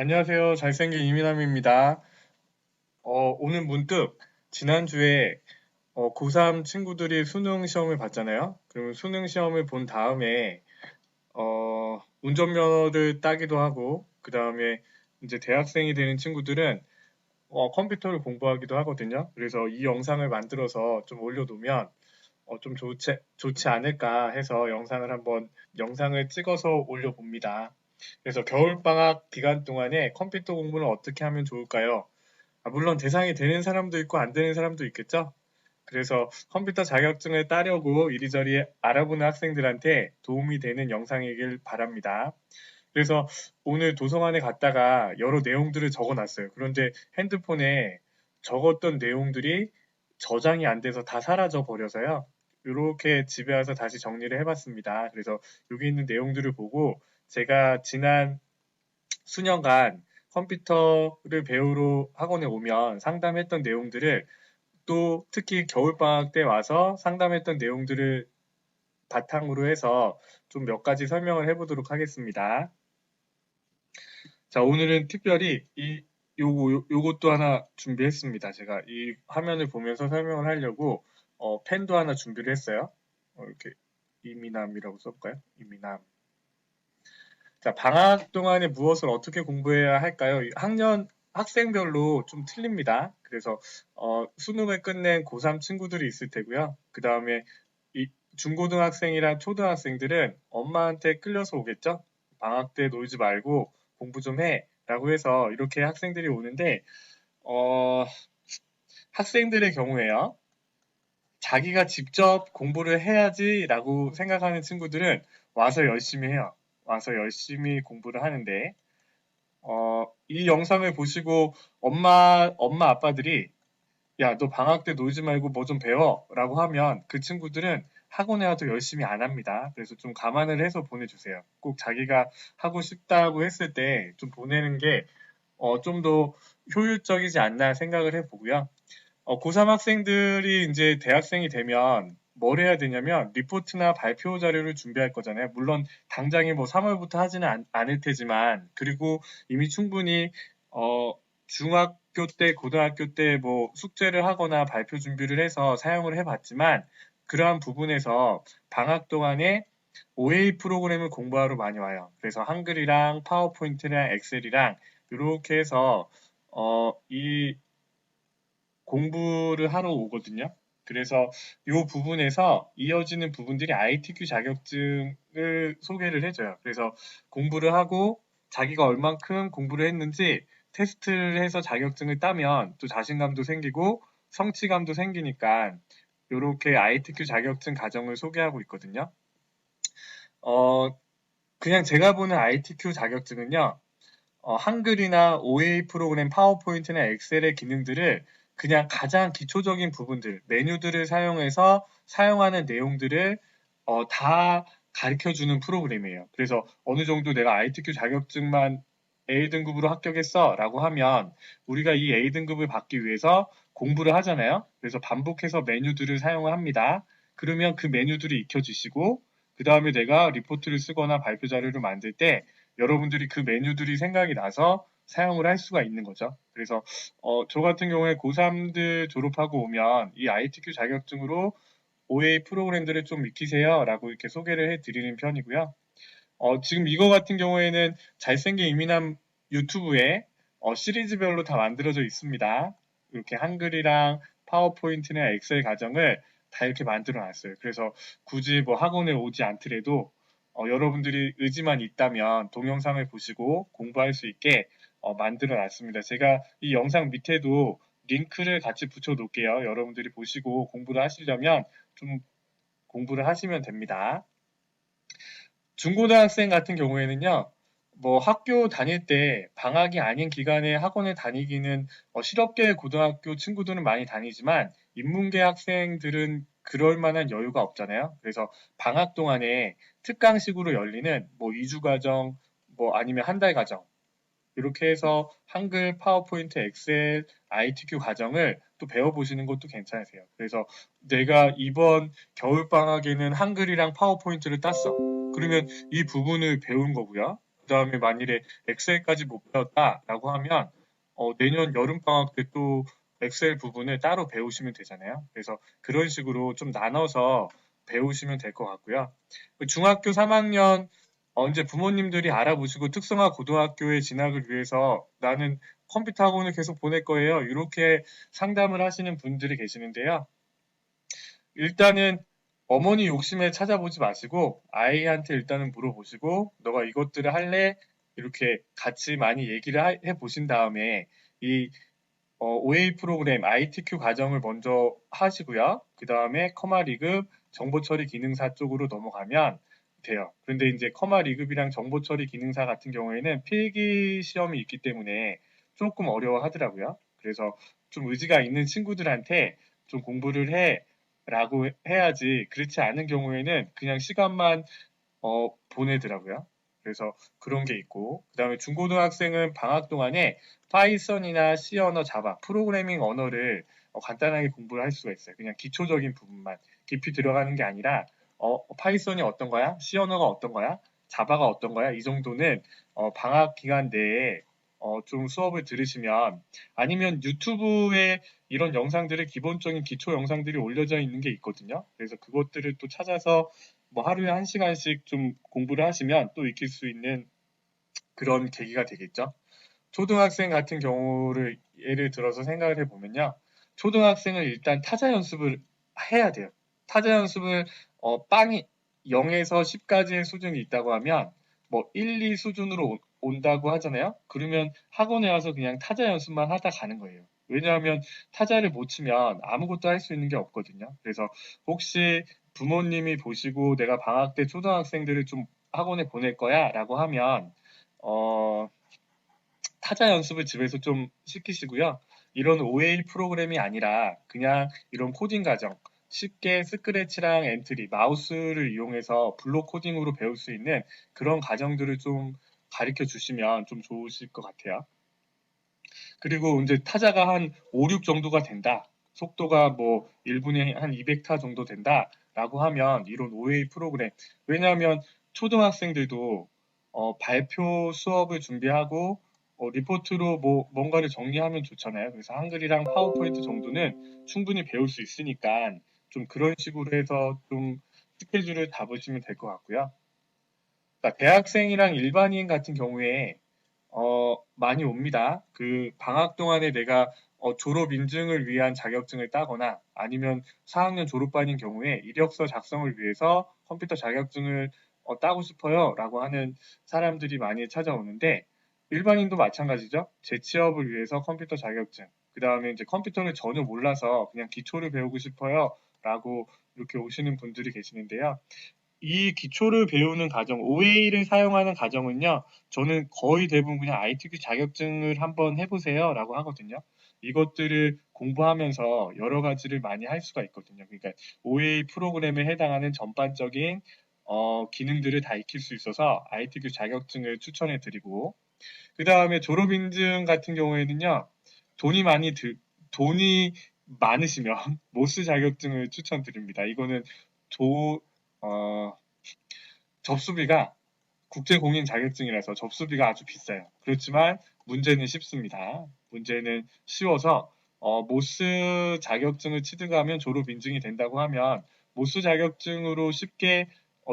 안녕하세요. 잘생긴 이민남입니다. 오늘 문득 지난주에 고3 친구들이 수능 시험을 봤잖아요. 그럼 수능 시험을 본 다음에 운전면허를 따기도 하고 그 다음에 이제 대학생이 되는 친구들은 컴퓨터를 공부하기도 하거든요. 그래서 이 영상을 만들어서 좀 올려놓으면 좀 좋지 않을까 해서 영상을 찍어서 올려봅니다. 그래서 겨울방학 기간 동안에 컴퓨터 공부는 어떻게 하면 좋을까요? 물론 대상이 되는 사람도 있고 안 되는 사람도 있겠죠? 그래서 컴퓨터 자격증을 따려고 이리저리 알아보는 학생들한테 도움이 되는 영상이길 바랍니다. 그래서 오늘 도서관에 갔다가 여러 내용들을 적어 놨어요. 그런데 핸드폰에 적었던 내용들이 저장이 안 돼서 다 사라져 버려서요. 이렇게 집에 와서 다시 정리를 해봤습니다. 그래서 여기 있는 내용들을 보고 제가 지난 수년간 컴퓨터를 배우러 학원에 오면 상담했던 내용들을 또 특히 겨울방학 때 와서 상담했던 내용들을 바탕으로 해서 좀 몇 가지 설명을 해보도록 하겠습니다. 자, 오늘은 특별히 요것도 하나 준비했습니다. 제가 이 화면을 보면서 설명을 하려고, 펜도 하나 준비를 했어요. 이렇게, 이미남이라고 써볼까요? 이미남. 자, 방학 동안에 무엇을 어떻게 공부해야 할까요? 학생별로 좀 틀립니다. 그래서, 수능을 끝낸 고3 친구들이 있을 테고요. 그 다음에 중고등학생이랑 초등학생들은 엄마한테 끌려서 오겠죠? 방학 때 놀지 말고 공부 좀 해. 라고 해서 이렇게 학생들이 오는데, 어, 학생들의 경우에요. 자기가 직접 공부를 해야지라고 생각하는 친구들은 와서 열심히 해요. 와서 열심히 공부를 하는데, 이 영상을 보시고 엄마 아빠들이 야, 너 방학 때 놀지 말고 뭐 좀 배워 라고 하면 그 친구들은 학원에 와도 열심히 안 합니다. 그래서 좀 감안을 해서 보내주세요. 꼭 자기가 하고 싶다고 했을 때 좀 보내는 게 좀 더 효율적이지 않나 생각을 해보고요. 고3 학생들이 이제 대학생이 되면 뭘 해야 되냐면 리포트나 발표 자료를 준비할 거잖아요. 물론 당장에 뭐 3월부터 하지는 않을 테지만 그리고 이미 충분히 중학교 때, 고등학교 때 뭐 숙제를 하거나 발표 준비를 해서 사용을 해봤지만 그러한 부분에서 방학 동안에 OA 프로그램을 공부하러 많이 와요. 그래서 한글이랑 파워포인트랑 엑셀이랑 이렇게 해서 이 공부를 하러 오거든요. 그래서 이 부분에서 이어지는 부분들이 ITQ 자격증을 소개를 해줘요. 그래서 공부를 하고 자기가 얼만큼 공부를 했는지 테스트를 해서 자격증을 따면 또 자신감도 생기고 성취감도 생기니까 이렇게 ITQ 자격증 과정을 소개하고 있거든요. 그냥 제가 보는 ITQ 자격증은요, 한글이나 OA 프로그램, 파워포인트나 엑셀의 기능들을 그냥 가장 기초적인 부분들, 메뉴들을 사용해서 사용하는 내용들을 다 가르쳐 주는 프로그램이에요. 그래서 어느 정도 내가 ITQ 자격증만 A등급으로 합격했어 라고 하면 우리가 이 A등급을 받기 위해서 공부를 하잖아요. 그래서 반복해서 메뉴들을 사용을 합니다. 그러면 그 메뉴들을 익혀주시고 그 다음에 내가 리포트를 쓰거나 발표 자료를 만들 때 여러분들이 그 메뉴들이 생각이 나서 사용을 할 수가 있는 거죠. 그래서 저 같은 경우에 고3들 졸업하고 오면 이 ITQ 자격증으로 OA 프로그램들을 좀 익히세요 라고 이렇게 소개를 해드리는 편이고요. 지금 이거 같은 경우에는 잘생긴 이민남 유튜브에 시리즈별로 다 만들어져 있습니다. 이렇게 한글이랑 파워포인트나 엑셀 과정을 다 이렇게 만들어 놨어요. 그래서 굳이 뭐 학원에 오지 않더라도 여러분들이 의지만 있다면 동영상을 보시고 공부할 수 있게 만들어 놨습니다. 제가 이 영상 밑에도 링크를 같이 붙여 놓을게요. 여러분들이 보시고 공부를 하시려면 좀 공부를 하시면 됩니다. 중고등학생 같은 경우에는요, 뭐 학교 다닐 때 방학이 아닌 기간에 학원을 다니기는 실업계 고등학교 친구들은 많이 다니지만 인문계 학생들은 그럴 만한 여유가 없잖아요. 그래서 방학 동안에 특강식으로 열리는 뭐 2주 과정, 뭐 아니면 한 달 과정 이렇게 해서 한글, 파워포인트, 엑셀, ITQ 과정을 또 배워보시는 것도 괜찮으세요. 그래서 내가 이번 겨울방학에는 한글이랑 파워포인트를 땄어. 그러면 이 부분을 배운 거고요. 다음에 만일에 엑셀까지 못 배웠다라고 하면 내년 여름방학 때 또 엑셀 부분을 따로 배우시면 되잖아요. 그래서 그런 식으로 좀 나눠서 배우시면 될 것 같고요. 중학교 3학년 이제 부모님들이 알아보시고 특성화 고등학교에 진학을 위해서 나는 컴퓨터 학원을 계속 보낼 거예요. 이렇게 상담을 하시는 분들이 계시는데요. 일단은 어머니 욕심에 찾아보지 마시고 아이한테 일단은 물어보시고 너가 이것들을 할래? 이렇게 같이 많이 얘기를 해 보신 다음에 이 OA 프로그램 ITQ 과정을 먼저 하시고요. 그 다음에 커마 리급 정보 처리 기능사 쪽으로 넘어가면 돼요. 그런데 이제 커마 리급이랑 정보 처리 기능사 같은 경우에는 필기 시험이 있기 때문에 조금 어려워하더라고요. 그래서 좀 의지가 있는 친구들한테 좀 공부를 해라고 해야지 그렇지 않은 경우에는 그냥 시간만 보내더라고요. 그래서 그런 게 있고, 그 다음에 중고등학생은 방학 동안에 파이썬이나 C 언어, 자바, 프로그래밍 언어를 간단하게 공부를 할 수가 있어요. 그냥 기초적인 부분만 깊이 들어가는 게 아니라 파이썬이 어떤 거야? C 언어가 어떤 거야? 자바가 어떤 거야? 이 정도는 방학 기간 내에 좀 수업을 들으시면 아니면 유튜브에 이런 영상들을 기본적인 기초 영상들이 올려져 있는 게 있거든요. 그래서 그것들을 또 찾아서 뭐 하루에 1시간씩 좀 공부를 하시면 또 익힐 수 있는 그런 계기가 되겠죠. 초등학생 같은 경우를 예를 들어서 생각을 해보면요. 초등학생은 일단 타자 연습을 해야 돼요. 타자 연습을 빵이 0에서 10까지의 수준이 있다고 하면 뭐 1, 2 수준으로 온다고 하잖아요. 그러면 학원에 와서 그냥 타자 연습만 하다 가는 거예요. 왜냐하면 타자를 못 치면 아무것도 할 수 있는 게 없거든요. 그래서 혹시 부모님이 보시고 내가 방학 때 초등학생들을 좀 학원에 보낼 거야 라고 하면 타자 연습을 집에서 좀 시키시고요. 이런 OA 프로그램이 아니라 그냥 이런 코딩 과정, 쉽게 스크래치랑 엔트리, 마우스를 이용해서 블록 코딩으로 배울 수 있는 그런 과정들을 좀 가르쳐 주시면 좀 좋으실 것 같아요. 그리고 이제 타자가 한 5, 6 정도가 된다. 속도가 뭐 1분에 한 200타 정도 된다라고 하면 이런 OA 프로그램. 왜냐하면 초등학생들도 발표 수업을 준비하고 리포트로 뭐 뭔가를 정리하면 좋잖아요. 그래서 한글이랑 파워포인트 정도는 충분히 배울 수 있으니까 좀 그런 식으로 해서 좀 스케줄을 잡으시면 될 것 같고요. 그러니까 대학생이랑 일반인 같은 경우에 많이 옵니다. 그 방학 동안에 내가 졸업 인증을 위한 자격증을 따거나 아니면 4학년 졸업반인 경우에 이력서 작성을 위해서 컴퓨터 자격증을 따고 싶어요 라고 하는 사람들이 많이 찾아오는데 일반인도 마찬가지죠. 재취업을 위해서 컴퓨터 자격증, 그 다음에 이제 컴퓨터를 전혀 몰라서 그냥 기초를 배우고 싶어요 라고 이렇게 오시는 분들이 계시는데요. 이 기초를 배우는 과정, OA를 사용하는 과정은요, 저는 거의 대부분 그냥 ITQ 자격증을 한번 해보세요 라고 하거든요. 이것들을 공부하면서 여러 가지를 많이 할 수가 있거든요. 그러니까 OA 프로그램에 해당하는 전반적인 기능들을 다 익힐 수 있어서 ITQ 자격증을 추천해 드리고, 그 다음에 졸업인증 같은 경우에는요, 돈이 많이 돈이 많으시면 모스 자격증을 추천드립니다. 이거는 어, 접수비가 국제공인 자격증이라서 접수비가 아주 비싸요. 그렇지만 문제는 쉽습니다. 문제는 쉬워서 모스 자격증을 취득하면 졸업 인증이 된다고 하면 모스 자격증으로 쉽게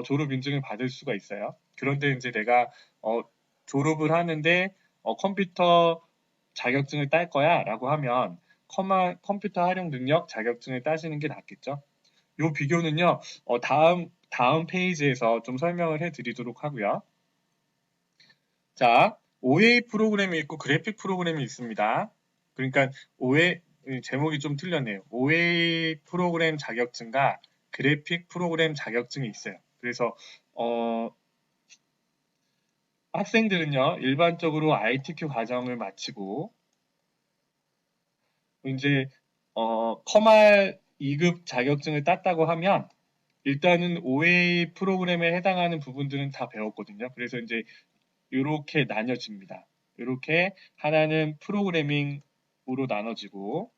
졸업 인증을 받을 수가 있어요. 그런데 이제 내가 졸업을 하는데 컴퓨터 자격증을 딸 거야 라고 하면 컴퓨터 활용 능력 자격증을 따시는 게 낫겠죠. 요 비교는요, 다음 페이지에서 좀 설명을 해 드리도록 하고요. 자, OA 프로그램이 있고 그래픽 프로그램이 있습니다. 그러니까 OA, 제목이 좀 틀렸네요. OA 프로그램 자격증과 그래픽 프로그램 자격증이 있어요. 그래서, 학생들은요, 일반적으로 ITQ 과정을 마치고, 이제, 커말 2급 자격증을 땄다고 하면, 일단은 OA 프로그램에 해당하는 부분들은 다 배웠거든요. 그래서 이제 이렇게 나뉘어집니다. 이렇게 하나는 프로그래밍으로 나눠지고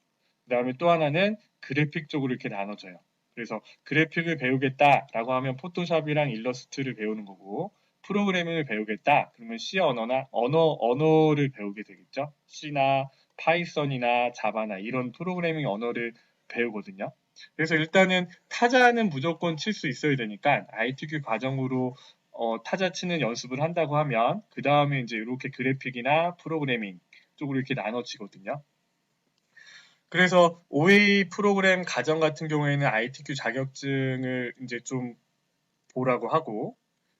그다음에 또 하나는 그래픽 쪽으로 이렇게 나눠져요. 그래서 그래픽을 배우겠다라고 하면 포토샵이랑 일러스트를 배우는 거고 프로그래밍을 배우겠다. 그러면 C 언어를 배우게 되겠죠. C나 파이썬이나 자바나 이런 프로그래밍 언어를 배우거든요. 그래서 일단은 타자는 무조건 칠 수 있어야 되니까 ITQ 과정으로 타자 치는 연습을 한다고 하면 그 다음에 이제 이렇게 그래픽이나 프로그래밍 쪽으로 이렇게 나눠지거든요. 그래서 OA 프로그램 과정 같은 경우에는 ITQ 자격증을 이제 좀 보라고 하고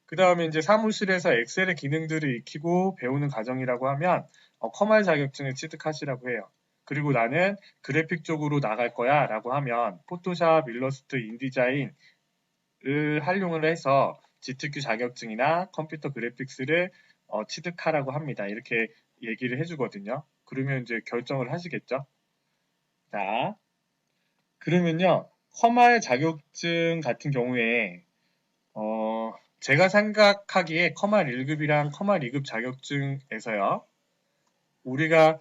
그 다음에 이제 사무실에서 엑셀의 기능들을 익히고 배우는 과정이라고 하면 커말 자격증을 취득하시라고 해요. 그리고 나는 그래픽 쪽으로 나갈 거야 라고 하면 포토샵, 일러스트, 인디자인을 활용을 해서 GTQ 자격증이나 컴퓨터 그래픽스를 취득하라고 합니다. 이렇게 얘기를 해주거든요. 그러면 이제 결정을 하시겠죠. 자, 그러면요. 커말 자격증 같은 경우에 제가 생각하기에 커말 1급이랑 커말 2급 자격증에서요. 우리가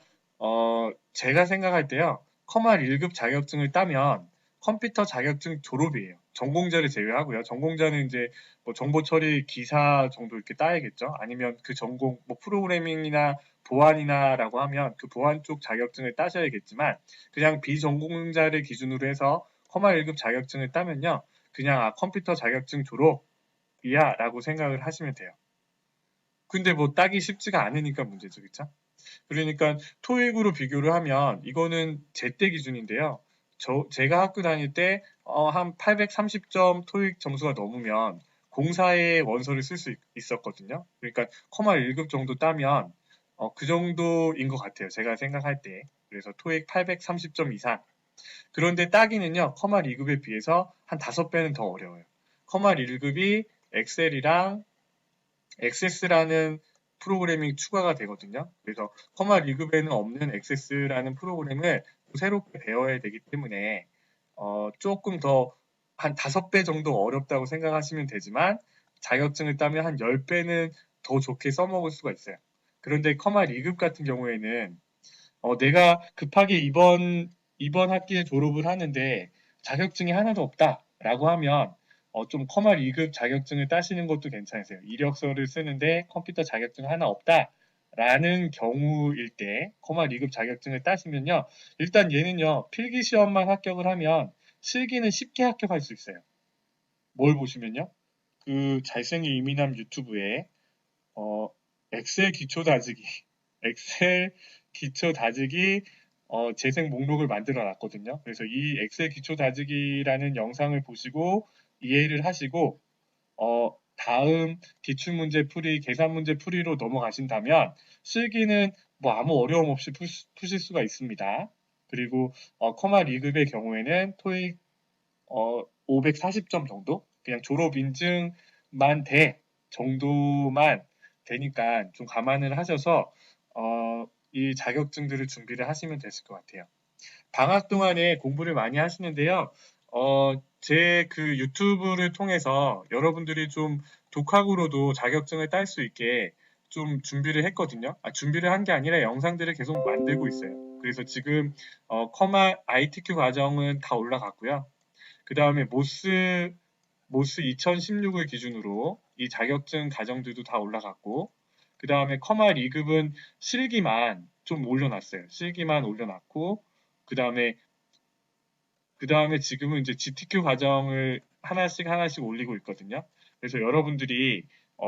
제가 생각할 때요. 커말 1급 자격증을 따면 컴퓨터 자격증 졸업이에요. 전공자를 제외하고요. 전공자는 이제 뭐 정보 처리 기사 정도 이렇게 따야겠죠. 아니면 그 전공 뭐 프로그래밍이나 보안이나라고 하면 그 보안 쪽 자격증을 따셔야겠지만 그냥 비전공자를 기준으로 해서 커말 1급 자격증을 따면요. 그냥 컴퓨터 자격증 졸업이야 라고 생각을 하시면 돼요. 근데 뭐 따기 쉽지가 않으니까 문제죠. 그쵸? 그러니까 토익으로 비교를 하면 이거는 제때 기준인데요. 제가 학교 다닐 때 한 830점 토익 점수가 넘으면 공사에 원서를 쓸 수 있었거든요. 그러니까 커말 1급 정도 따면 그 정도인 것 같아요. 제가 생각할 때. 그래서 토익 830점 이상. 그런데 따기는요. 커말 2급에 비해서 한 5배는 더 어려워요. 커말 1급이 엑셀이랑 액세스라는 프로그래밍 추가가 되거든요. 그래서 커마 2급에는 없는 액세스라는 프로그램을 새롭게 배워야 되기 때문에 조금 더 한 5배 정도 어렵다고 생각하시면 되지만 자격증을 따면 한 10배는 더 좋게 써먹을 수가 있어요. 그런데 커마 2급 같은 경우에는 내가 급하게 이번 학기에 졸업을 하는데 자격증이 하나도 없다라고 하면 좀 커말 2급 자격증을 따시는 것도 괜찮으세요. 이력서를 쓰는데 컴퓨터 자격증 하나 없다라는 경우일 때 커말 2급 자격증을 따시면요. 일단 얘는요. 필기 시험만 합격을 하면 실기는 쉽게 합격할 수 있어요. 뭘 보시면요. 그 잘생긴 이민남 유튜브에 어, 엑셀 기초 다지기, 엑셀 기초 다지기 재생 목록을 만들어 놨거든요. 그래서 이 엑셀 기초 다지기라는 영상을 보시고 이해를 하시고 다음 기출 문제 풀이, 계산 문제 풀이로 넘어가신다면 실기는 뭐 아무 어려움 없이 푸실 수가 있습니다. 그리고 커마 2급의 경우에는 토익 540점 정도? 그냥 졸업 인증만 돼 정도만 되니까 좀 감안을 하셔서 이 자격증들을 준비를 하시면 되실 것 같아요. 방학 동안에 공부를 많이 하시는데요. 제 그 유튜브를 통해서 여러분들이 좀 독학으로도 자격증을 딸 수 있게 좀 준비를 했거든요. 준비를 한 게 아니라 영상들을 계속 만들고 있어요. 그래서 지금 커마 ITQ 과정은 다 올라갔고요. 그 다음에 모스 2016을 기준으로 이 자격증 과정들도 다 올라갔고, 그 다음에 커마 2급은 실기만 좀 올려놨어요. 실기만 올려놨고, 그 다음에 지금은 이제 GTQ 과정을 하나씩 올리고 있거든요. 그래서 여러분들이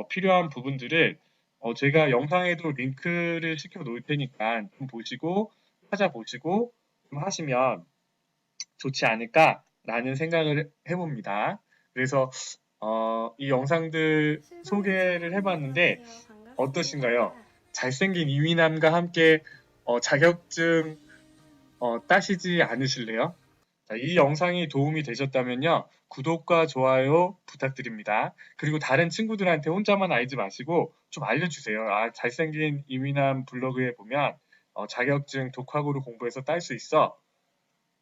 필요한 부분들을 제가 영상에도 링크를 시켜 놓을 테니까 좀 보시고 찾아보시고 좀 하시면 좋지 않을까라는 생각을 해봅니다. 그래서 이 영상들 소개를 해봤는데 어떠신가요? 잘생긴 이민남과 함께 자격증 따시지 않으실래요? 자, 이 영상이 도움이 되셨다면요. 구독과 좋아요 부탁드립니다. 그리고 다른 친구들한테 혼자만 알지 마시고 좀 알려주세요. 잘생긴 이민남 블로그에 보면 자격증 독학으로 공부해서 딸 수 있어.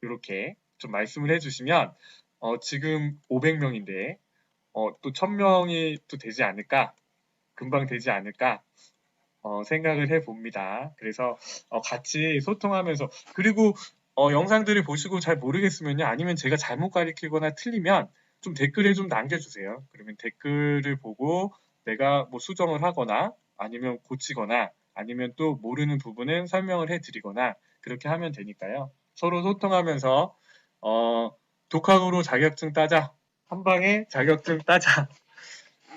이렇게 좀 말씀을 해주시면 지금 500명인데 또 1000명이 또 되지 않을까? 금방 되지 않을까? 생각을 해봅니다. 그래서 같이 소통하면서 그리고 영상들을 보시고 잘 모르겠으면요. 아니면 제가 잘못 가리키거나 틀리면 좀 댓글에 좀 남겨주세요. 그러면 댓글을 보고 내가 뭐 수정을 하거나 아니면 고치거나 아니면 또 모르는 부분은 설명을 해드리거나 그렇게 하면 되니까요. 서로 소통하면서 독학으로 자격증 따자. 한 방에 자격증 따자.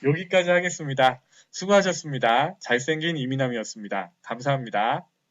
여기까지 하겠습니다. 수고하셨습니다. 잘생긴 이민남이었습니다. 감사합니다.